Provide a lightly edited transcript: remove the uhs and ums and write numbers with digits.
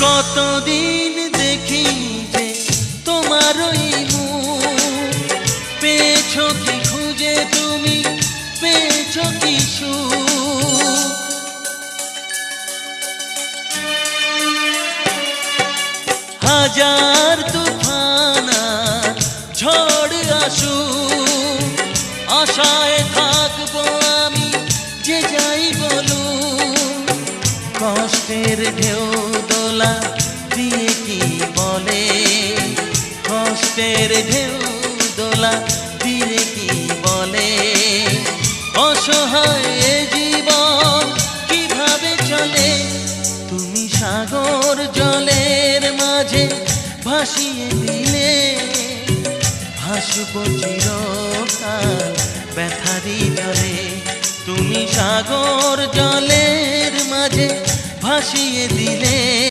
কতদিন দেখি যে তোমার ওই মুখ, পেয়েছো কি খুঁজে তুমি, পেয়েছো কি সুখ। হাজার তুফান আর ঝড় আসুক, আশায় থাকবো আমি যে যাই বলুক। কষ্টের ঢেউ দোলা দিয়ে কি বলে, কষ্টের ঢেউ দোলা দিয়ে কি বলে, অসহায় এ জীবন কিভাবে চলে। তুমি সাগর জলের মাঝে ভাসিয়ে দিলে, ভাসবো চিরকাল ব্যথারি জলে। তুমি সাগর জলের মাঝে ভাসিয়ে দিলে।